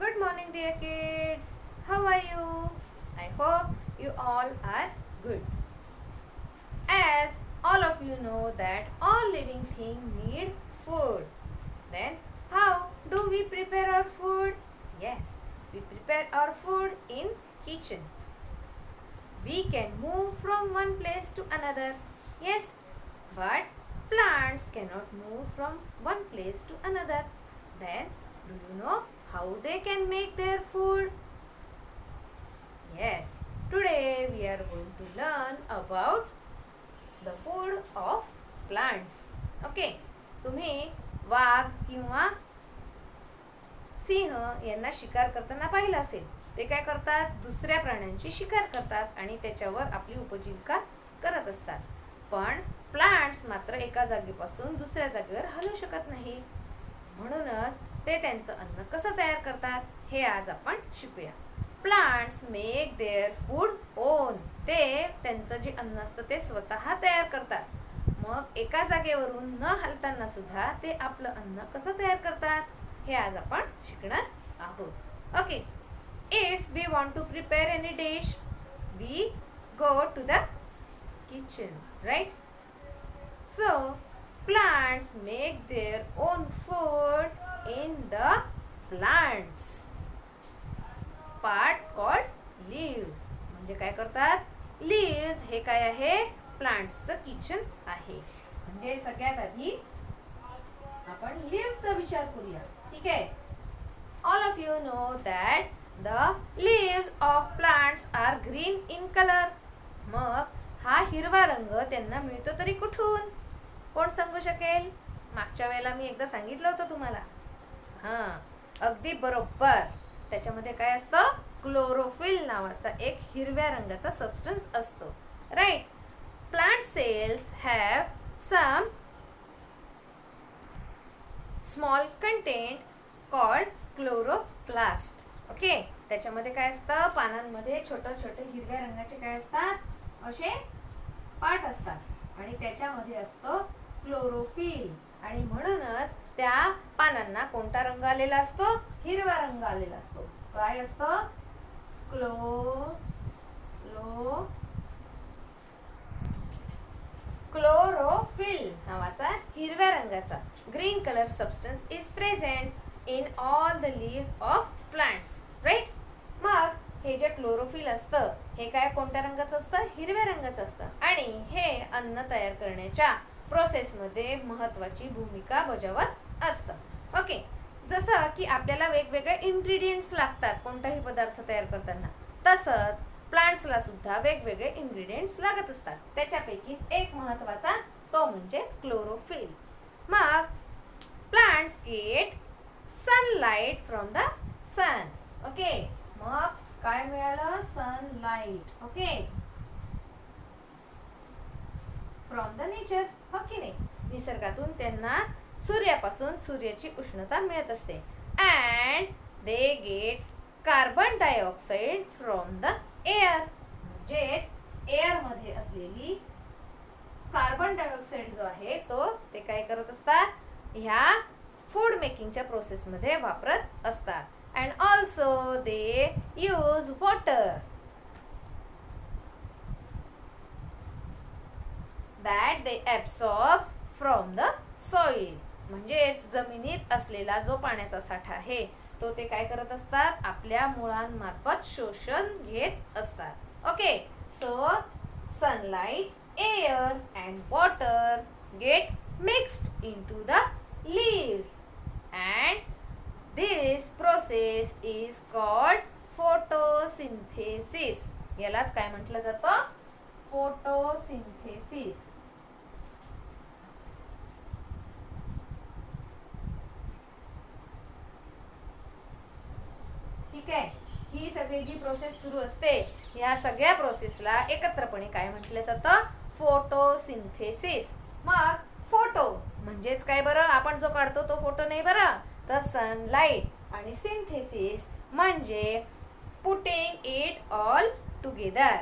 Good morning, dear kids. How are you? I hope you all are good. As all of you know that all living things need food. Then how do we prepare our food? Yes, we prepare our food in kitchen. We can move from one place to another. Yes, but plants cannot move from one place to another. Then do you know how they can make their food? Yes, today we are going to learn about the food of plants. Okay, तुम्ही वाघ किंवा सिंह यांना शिकार करताना पाहिलं असेल. ते काय करतात? दुसऱ्या प्राण्यांची शिकार करतात आणि त्याच्यावर आपली उपजीविका करत असतात. पण प्लांट्स मात्र एका जागेपासून दुसऱ्या जागेवर हलू शकत नाही. म्हणूनच ते त्यांचं अन्न कसं तयार करतात हे आज आपण शिकूया. Plants make their food on. ते त्यांचं जे अन्न असतं ते स्वतः तयार करतात. मग एका जागेवरून न हलताना सुद्धा ते आपलं अन्न कसं तयार करतात हे आज आपण शिकणार आहोत. Okay, if we want to prepare any dish we go to the kitchen, right? So plants make their own food in the plants part called leaves. म्हणजे काय करतात? leaves हे काय आहे? प्लांट्सचं किचन आहे. म्हणजे सगळ्यात आधी आपण leavesचा विचार करूया. ठीक आहे? all of you know that the leaves of plants are green in color. मग हा हिरवा रंग त्यांना मिळतो तरी कुठून? कोण सांगू शकेल? मागच्या वेळेला मी एकदा सांगितलं होतं तुम्हाला. अगदी बरोबर. त्याच्यामध्ये काय असतं? क्लोरोफिल नावाचा एक हिरव्या रंगाचा सबस्टन्स असतो, right? Plant cells have some small content called chloroplast. Okay, त्याच्यामध्ये काय असतं? पानांमध्ये छोटे छोटे हिरव्या रंगाचे काय असतात? असे पार्ट असतात आणि त्याच्यामध्ये असतो क्लोरोफिल. आणि म्हणूनच त्या पानांना कोणता रंग आलेला असतो? हिरवा रंग आलेला असतो. काय असतं? क्लोरोफिल नावाचा हिरव्या रंगाचा green colour substance is present in all the leaves of plants, right? मग हे जे क्लोरोफिल असतं हे काय कोणत्या रंगाचं असतं? हिरव्या रंगाचं असतं. आणि हे अन्न तयार करण्याच्या प्रोसेसमध्ये महत्त्वाची भूमिका बजावत असतं. ओके, जसं की आपल्याला वेगवेगळे इन्ग्रेडियंट्स लागतात कोणताही पदार्थ तयार करताना, तसंच प्लांट्सला सुद्धा वेगवेगळे इन्ग्रेडियंट्स लागत असतात. त्याच्यापैकीच एक महत्त्वाचा तो म्हणजे क्लोरोफिल. मग plants get sunlight from the sun. Okay, मग काय मिळालं? Sunlight. Okay, from the nature. हो की नाही? निसर्गातून त्यांना सूर्यापासून सूर्याची उष्णता मिळत असते. And they get carbon dioxide from the air. म्हणजेच एअर मध्ये असलेली कार्बन डायऑक्साईड जो आहे तो ते काय करत असतात? ह्या फूड मेकिंगच्या प्रोसेस मध्ये वापरत असतात. And also they use water that they absorb from the soil. म्हणजेच जमिनीत असलेला जो पाण्याचा साठा आहे तो ते काय करत असतात? आपल्या मुळांमार्फत शोषण घेत असतात. Okay, so sunlight, air and water gate mixed into the leaves and this process is called photosynthesis. यालाच काय म्हटलं जातं? फोटोसिंथेसिस. ठीक आहे? ही सगळी जी प्रोसेस सुरू असते या सगळ्या प्रोसेसला एकत्रपणे काय म्हटलं जातं? फोटोसिंथेसिस. मग फोटो म्हणजेच काय बरं? आपण जो काढतो तो फोटो नाही बरं, तर सनलाइट. आणि सिंथेसिस म्हणजे putting it all together.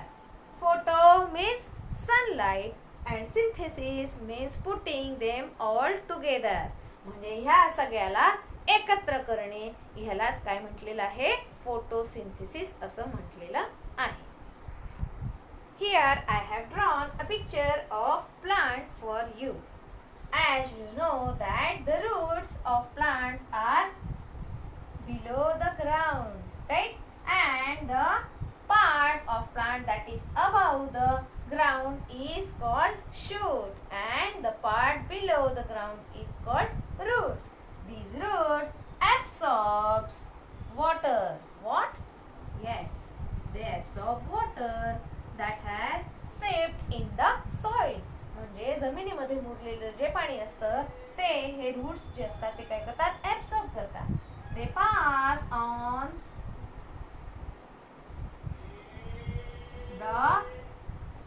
Photo means sunlight and synthesis means putting them all together. म्हणजे ह्या सगळ्याला एकत्र एकत्र करणे ह्यालाच काय म्हटलेलं आहे, फोटोसिंथेसिस असं म्हटलेलं आहे. Here I have drawn a picture of plant for you. As you know that the roots of plants are below the ground, right? And the part of plant that is above the ground is called shoot, and the part below the ground is called roots. These roots absorbs water. What? Yes, they absorb water that has seeped in the soil. म्हणजे जमिनीमध्ये मुरलेलं जे पाणी असतं ते हे roots जे असतात ते काय करतात, ऍब्सॉर्ब करतात. They pass on the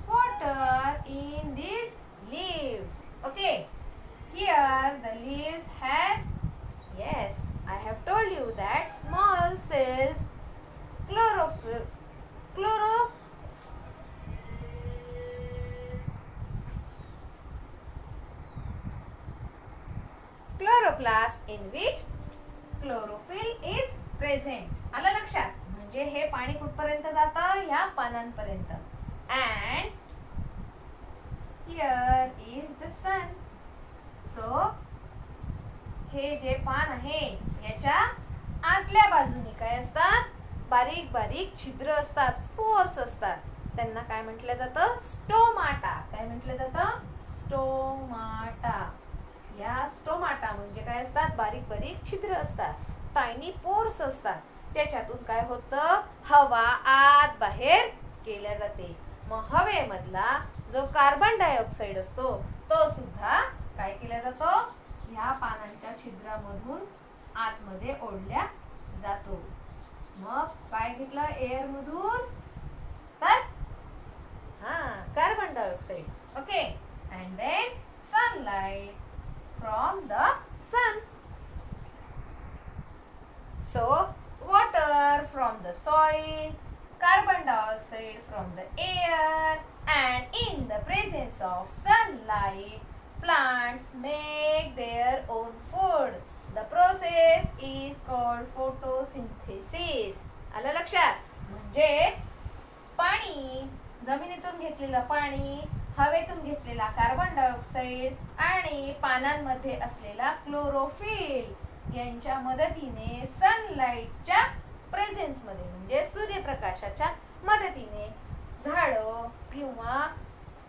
water in these leaves. Okay, here the leaves has, yes, I have told you that small cells chloroplast in which chlorophyll is present. आलं लक्षात? म्हणजे हे पाणी कुठपर्यंत जातं, ह्या पानांपर्यंत. And here is the sun. So हे जे पान आहे याच्या आतल्या बाजूने काय असतात, बारीक बारीक छिद्र असतात, पोर्स असतात. त्यांना काय म्हटलं जातं, स्टोमाटा. काय म्हटलं जातं, स्टोमाटा. या स्टोमाटा म्हणजे काय असतात, बारीक बारीक छिद्र असतात, टायनी पोर्स असतात. त्याच्यातून काय होतं, हवा आत बाहेर केल्या जाते. मग हवेमधला जो कार्बन डायऑक्साईड असतो तो सुद्धा काय केला जातो, ह्या पानांच्या छिद्रामधून आतमध्ये ओढल्या जातो. मग काय घेतलं एअर मधून, तर carbon dioxide. Okay, and then sunlight from the sun. So water from the soil, carbon dioxide from the air, and in the presence of sunlight plants make their own food. The process is called photosynthesis. आलं लक्षात? म्हणजेच पाणी, जमिनीतून घेतलेलं पाणी, हवेतून घेतलेला carbon dioxide आणि पानांमध्ये असलेला क्लोरोफिल यांच्या मदतीने सनलाइटच्या प्रेझेन्स मध्ये म्हणजे सूर्यप्रकाशाच्या मदतीने झाडं किंवा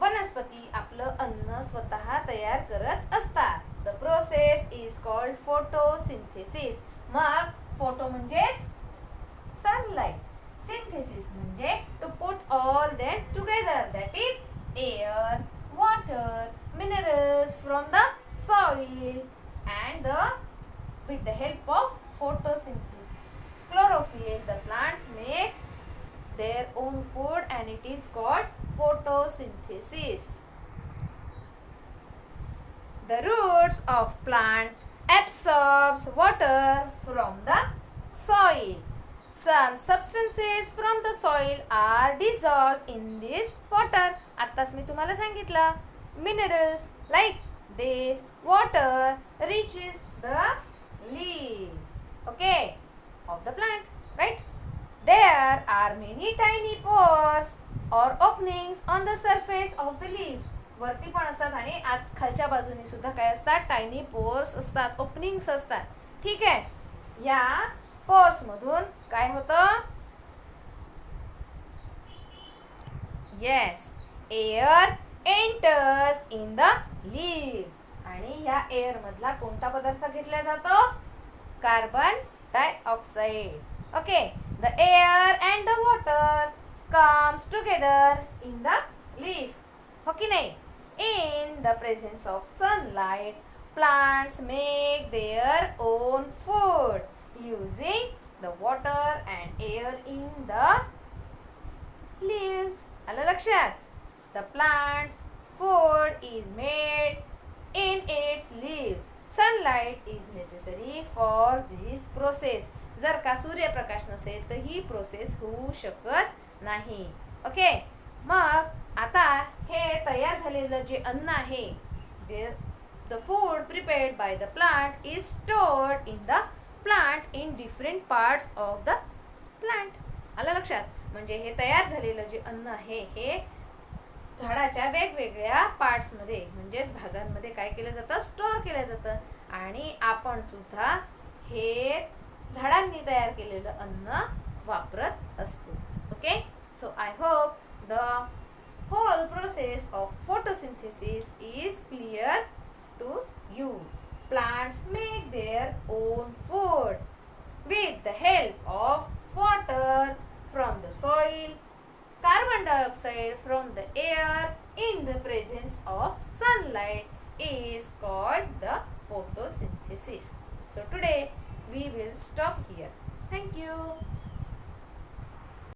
वनस्पती आपलं अन्न स्वतः तयार करत असतात. The process is called photosynthesis. मग फोटो म्हणजेच सनलाइट, सिंथेसिस म्हणजे to put all them together, that is air, water, minerals from the soil, and with the help of photosynthesis, chlorophyll, the plants make their own food and it is called photosynthesis. The roots of plant absorbs water from the soil. Some substances from the soil are dissolved in this water. आत्ताच मी तुम्हाला सांगितलं, minerals like this water reaches the leaves, okay, of the plant, right? There are many tiny pores or openings on the surface of the leaf. वरती पण असतात आणि आत खालच्या बाजूने सुद्धा काय असतात, टायनी पोर्स असतात, ओपनिंग्स असतात. ठीक आहे, या पोर्स मधून काय होतं, yes, air enters in the leaves. आणि या एअर मधला कोणता पदार्थ घेतला जातो, carbon dioxide. Okay, the air and the water comes together in the leaf. हो की नाही? In the presence of sunlight, plants make their own food using the water and air in the leaves. आलं लक्षात? The plant's food is made in its leaves. Sunlight is necessary for this process. जर का सूर्यप्रकाश नसेल तर ही process होऊ शकत नाही. ओके, मग आता हे तयार झालेलं जे अन्न आहे, the food prepared by the plant is stored in the plant different parts of the plant. आलं लक्षात? म्हणजे हे तयार झालेलं जे अन्न आहे हे झाडाच्या वेगवेगळ्या पार्ट्समध्ये म्हणजेच भागांमध्ये काय केलं जातं, स्टोअर केलं जातं. आणि आपण सुद्धा हे झाडांनी तयार केलेलं अन्न वापरत असतो. Okay, so I hope the whole process of photosynthesis is clear to you. Plants make their own food with the help of water from the soil, carbon dioxide from the air in the presence of sunlight is called the photosynthesis. So today we will stop here. Thank you.